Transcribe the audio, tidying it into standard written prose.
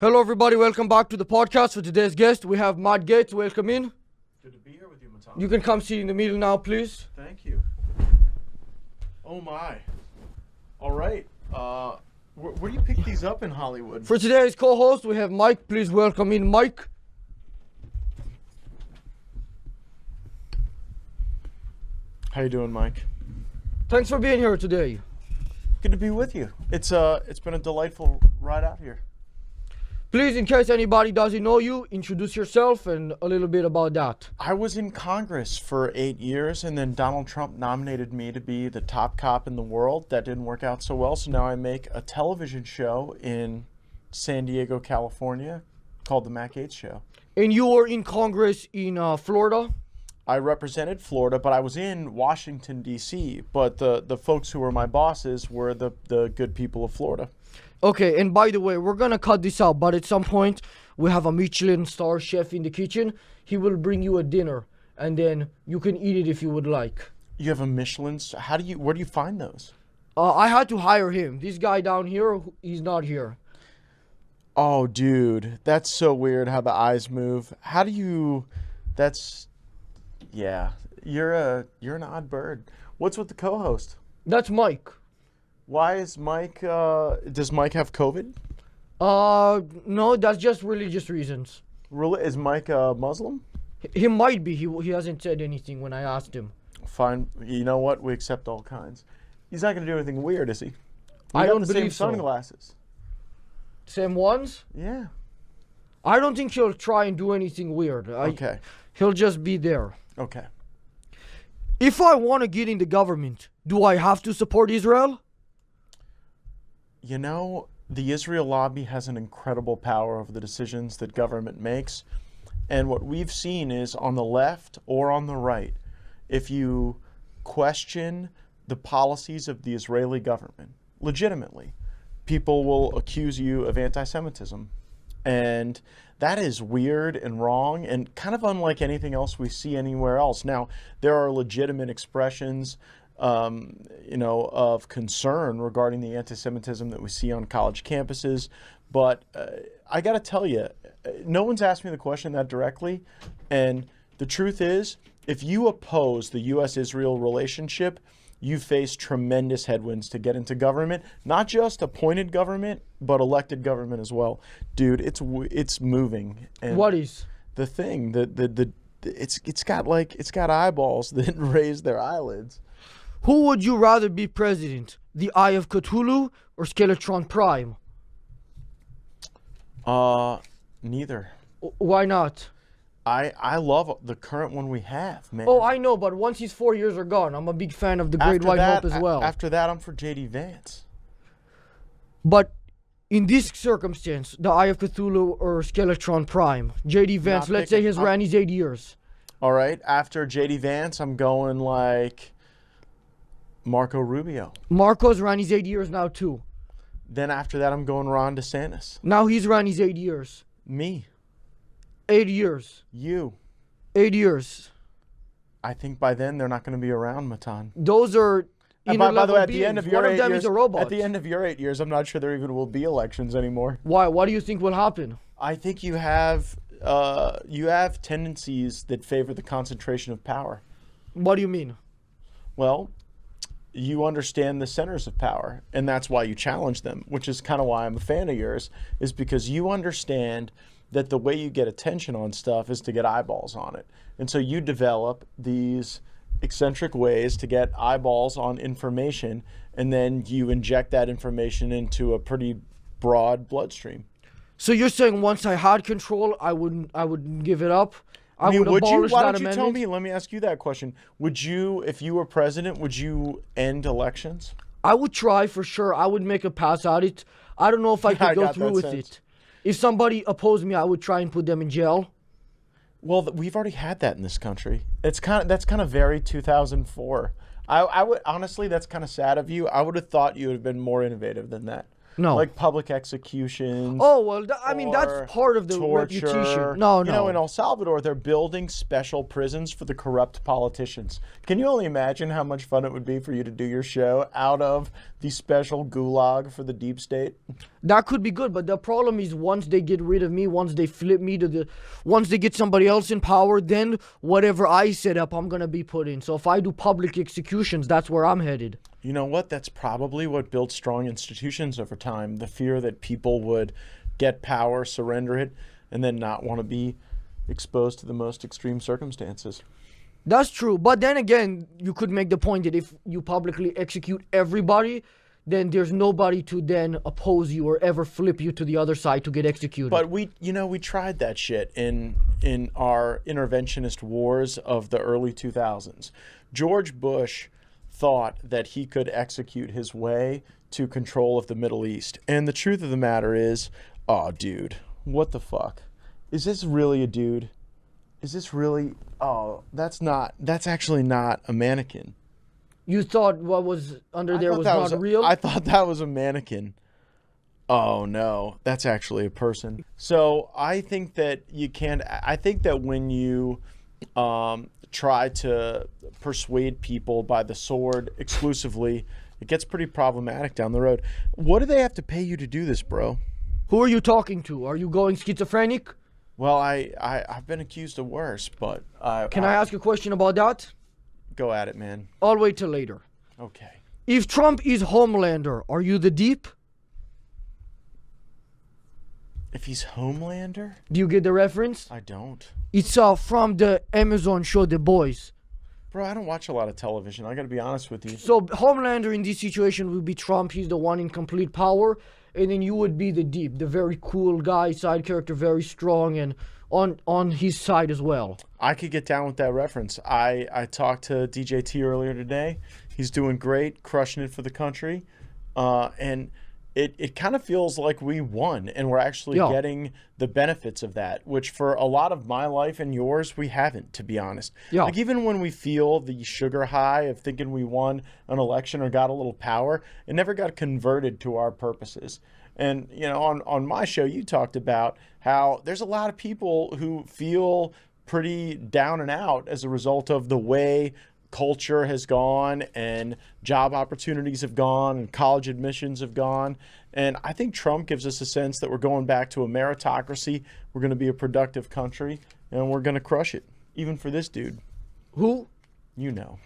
Hello, everybody. Welcome back to the podcast. For today's guest, we have Gaetz. Welcome in. Good to be here with you, Matan. You can come sit in the middle now, please. Thank you. Oh my. All right. Where do you pick these up in Hollywood? For today's co-host, we have Mike. Please welcome in Mike. How you doing, Mike? Thanks for being here today. Good to be with you. It's been a delightful ride out here. Please, in case anybody doesn't know you, introduce yourself and a little bit about that. I was in Congress for 8 years, and then Donald Trump nominated me to be the top cop in the world. That didn't work out so well, so now I make a television show in San Diego, California, called The Matt Gaetz Show. And you were in Congress in Florida? I represented Florida, but I was in Washington, D.C., but the folks who were my bosses were the good people of Florida. Okay, and by the way, we're gonna cut this out, but at some point, we have a Michelin star chef in the kitchen. He will bring you a dinner, and then you can eat it if you would like. You have a Michelin? Where do you find those? I had to hire him. This guy down here, he's not here. Oh, dude, that's so weird how the eyes move. Yeah, you're an odd bird. What's with the co-host? That's Mike. Why is Mike, does Mike have COVID? No, that's just religious reasons. Really? Is Mike a Muslim? He might be. He hasn't said anything when I asked him. Fine. You know what? We accept all kinds. He's not going to do anything weird, is he? I don't the believe same so. Sunglasses. Same ones? Yeah. I don't think he'll try and do anything weird. Okay. He'll just be there. Okay. If I want to get in the government, do I have to support Israel? You know, the Israel lobby has an incredible power over the decisions that government makes. And what we've seen is on the left or on the right, if you question the policies of the Israeli government, legitimately, people will accuse you of anti-Semitism. And that is weird and wrong and kind of unlike anything else we see anywhere else. Now, there are legitimate expressions of concern regarding the anti-Semitism that we see on college campuses. But I got to tell you, no one's asked me the question that directly. And the truth is, if you oppose the U.S.-Israel relationship, you face tremendous headwinds to get into government, not just appointed government, but elected government as well. Dude, it's moving. And What is? the thing? It's got eyeballs that raise their eyelids. Who would you rather be president? The Eye of Cthulhu or Skeletron Prime? Neither. Why not? I love the current one we have, man. Oh, I know, but once his 4 years are gone, I'm a big fan of the Great White Hope as well. After that, I'm for J.D. Vance. But in this circumstance, the Eye of Cthulhu or Skeletron Prime, J.D. Vance, let's say his ran his 8 years. All right, after J.D. Vance, I'm going like Marco Rubio. Marco's ran his 8 years now too. Then after that, I'm going Ron DeSantis. Now he's ran his 8 years. Me. 8 years. You. 8 years. I think by then they're not going to be around, Matan. Those are By the way, at the beings. end of One your of 8 them years, is a robot. at the end of your 8 years, I'm not sure there even will be elections anymore. Why? What do you think will happen? I think you have tendencies that favor the concentration of power. What do you mean? Well, you understand the centers of power, and that's why you challenge them, which is kind of why I'm a fan of yours, is because you understand that the way you get attention on stuff is to get eyeballs on it. And so you develop these eccentric ways to get eyeballs on information, and then you inject that information into a pretty broad bloodstream. So you're saying once I had control, I wouldn't give it up? I mean, would abolish why that don't you amendment? tell me, let me ask you that question. Would you, if you were president, would you end elections? I would try for sure. I would make a pass at it. I don't know if I I could go got through that with sense. it. If somebody opposed me, I would try and put them in jail. Well, we've already had that in this country. That's kind of very 2004. I would honestly, that's kind of sad of you. I would have thought you would have been more innovative than that. No. Like public executions. Oh, well, I mean, that's or part of the torture. reputation. No, You know, in no. El Salvador, they're building special prisons for the corrupt politicians. Can you only imagine how much fun it would be for you to do your show out of the special gulag for the deep state? That could be good, but the problem is once they get rid of me, once they flip me once they get somebody else in power, then whatever I set up, I'm going to be put in. So if I do public executions, that's where I'm headed. You know what? That's probably what built strong institutions over time. The fear that people would get power, surrender it, and then not want to be exposed to the most extreme circumstances. That's true. But then again, you could make the point that if you publicly execute everybody, then there's nobody to then oppose you or ever flip you to the other side to get executed. But we tried that shit in our interventionist wars of the early 2000s. George Bush thought that he could execute his way to control of the Middle East. And the truth of the matter is, oh, dude, what the fuck? Is this really a dude? Is this really, oh, that's actually not a mannequin. You thought what was under there was not real? I thought that was a mannequin. Oh no, that's actually a person. So I think that when you try to persuade people by the sword exclusively, it gets pretty problematic down the road. What do they have to pay you to do this, bro? Who are you talking to? Are you going schizophrenic? Well, I've been accused of worse, but Can I ask a question about that? Go at it, man. I'll wait till later. Okay. If Trump is Homelander, are you the Deep? If he's Homelander? Do you get the reference? I don't. It's from the Amazon show The Boys. Bro, I don't watch a lot of television. I gotta be honest with you. So Homelander in this situation would be Trump. He's the one in complete power. And then you would be the Deep, the very cool guy, side character, very strong and on his side as well. I could get down with that reference. I talked to DJT earlier today. He's doing great, crushing it for the country. And it kind of feels like we won and we're actually getting the benefits of that, which for a lot of my life and yours, we haven't, to be honest. Yeah. Like even when we feel the sugar high of thinking we won an election or got a little power, it never got converted to our purposes. And, you know, on my show, you talked about how there's a lot of people who feel pretty down and out as a result of the way culture has gone and job opportunities have gone and college admissions have gone. And I think Trump gives us a sense that we're going back to a meritocracy. We're going to be a productive country and we're going to crush it, even for this dude. Who? You know.